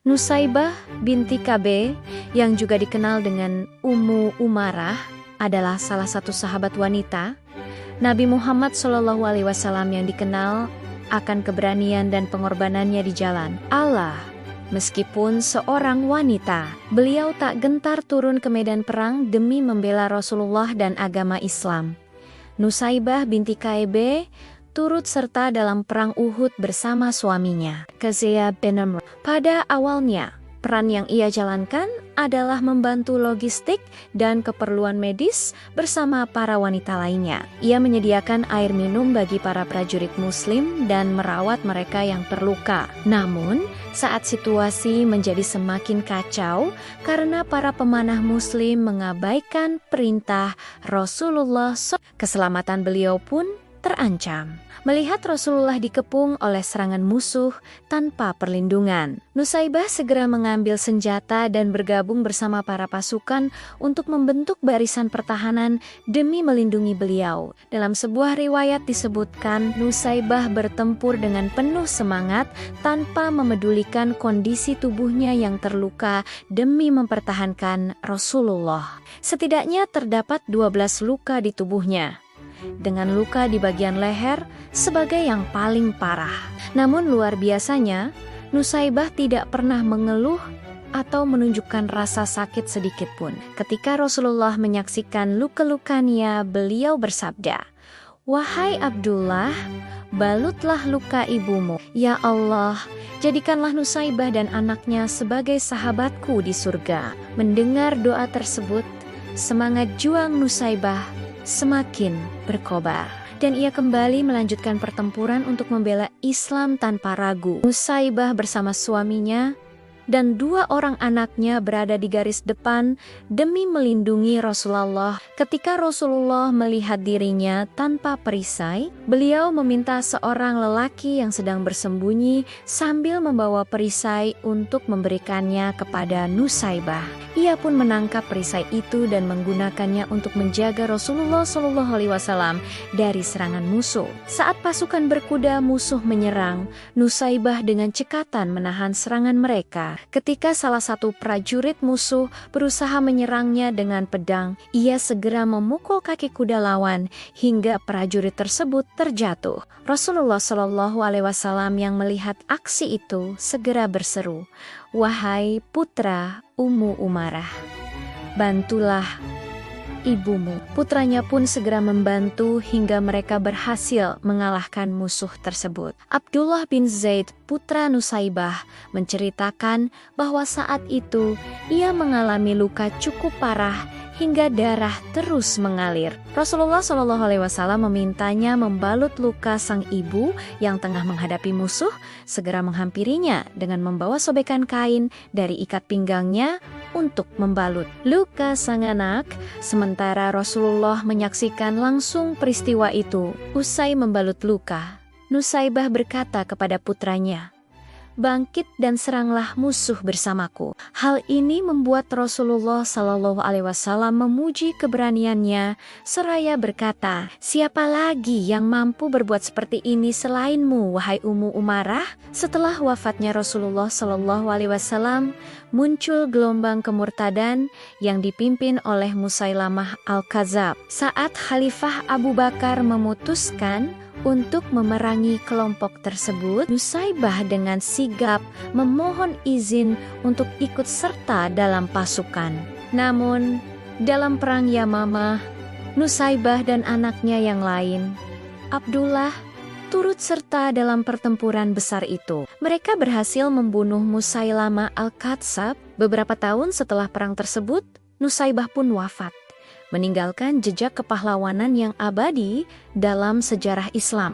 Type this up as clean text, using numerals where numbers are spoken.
Nusaibah binti Kabe, yang juga dikenal dengan Ummu Umarah, adalah salah satu sahabat wanita Nabi Muhammad SAW yang dikenal akan keberanian dan pengorbanannya di jalan Allah. Meskipun seorang wanita, beliau tak gentar turun ke medan perang demi membela Rasulullah dan agama Islam. Nusaibah binti Kabe turut serta dalam perang Uhud bersama suaminya, Kezia bin Amr. Pada awalnya, peran yang ia jalankan adalah membantu logistik dan keperluan medis bersama para wanita lainnya. Ia menyediakan air minum bagi para prajurit muslim dan merawat mereka yang terluka. Namun, saat situasi menjadi semakin kacau karena para pemanah muslim mengabaikan perintah Rasulullah, keselamatan beliau pun terancam. Melihat Rasulullah dikepung oleh serangan musuh tanpa perlindungan, Nusaibah segera mengambil senjata dan bergabung bersama para pasukan untuk membentuk barisan pertahanan demi melindungi beliau. Dalam sebuah riwayat disebutkan, Nusaibah bertempur dengan penuh semangat tanpa memedulikan kondisi tubuhnya yang terluka demi mempertahankan Rasulullah. Setidaknya terdapat 12 luka di tubuhnya, dengan luka di bagian leher sebagai yang paling parah. Namun luar biasanya, Nusaibah tidak pernah mengeluh atau menunjukkan rasa sakit sedikit pun. Ketika Rasulullah menyaksikan luka-lukanya, beliau bersabda, "Wahai Abdullah, balutlah luka ibumu. Ya Allah, jadikanlah Nusaibah dan anaknya sebagai sahabatku di surga." Mendengar doa tersebut, semangat juang Nusaibah semakin berkobar, dan ia kembali melanjutkan pertempuran untuk membela Islam tanpa ragu. Nusaibah bersama suaminya dan 2 orang anaknya berada di garis depan demi melindungi Rasulullah. Ketika Rasulullah melihat dirinya tanpa perisai, beliau meminta seorang lelaki yang sedang bersembunyi sambil membawa perisai untuk memberikannya kepada Nusaibah. Ia pun menangkap perisai itu dan menggunakannya untuk menjaga Rasulullah SAW dari serangan musuh. Saat pasukan berkuda musuh menyerang, Nusaibah dengan cekatan menahan serangan mereka. Ketika salah satu prajurit musuh berusaha menyerangnya dengan pedang, ia segera memukul kaki kuda lawan hingga prajurit tersebut terjatuh. Rasulullah SAW yang melihat aksi itu segera berseru, "Wahai putra Ummu Umarah, bantulah ibumu." Putranya pun segera membantu hingga mereka berhasil mengalahkan musuh tersebut. Abdullah bin Zaid, putra Nusaibah, menceritakan bahwa saat itu ia mengalami luka cukup parah hingga darah terus mengalir. Rasulullah SAW memintanya membalut luka sang ibu yang tengah menghadapi musuh, segera menghampirinya dengan membawa sobekan kain dari ikat pinggangnya untuk membalut luka sang anak. Sementara Rasulullah menyaksikan langsung peristiwa itu. Usai membalut luka, Nusaibah berkata kepada putranya, "Bangkit dan seranglah musuh bersamaku." Hal ini membuat Rasulullah SAW memuji keberaniannya seraya berkata, "Siapa lagi yang mampu berbuat seperti ini selainmu, wahai Ummu Umarah?" Setelah wafatnya Rasulullah SAW, muncul gelombang kemurtadan yang dipimpin oleh Musailamah Al-Kadzab. Saat Khalifah Abu Bakar memutuskan untuk memerangi kelompok tersebut, Nusaibah dengan sigap memohon izin untuk ikut serta dalam pasukan. Namun, dalam perang Yamamah, Nusaibah dan anaknya yang lain, Abdullah, turut serta dalam pertempuran besar itu. Mereka berhasil membunuh Musailamah Al-Kadzab. Beberapa tahun setelah perang tersebut, Nusaibah pun wafat, meninggalkan jejak kepahlawanan yang abadi dalam sejarah Islam.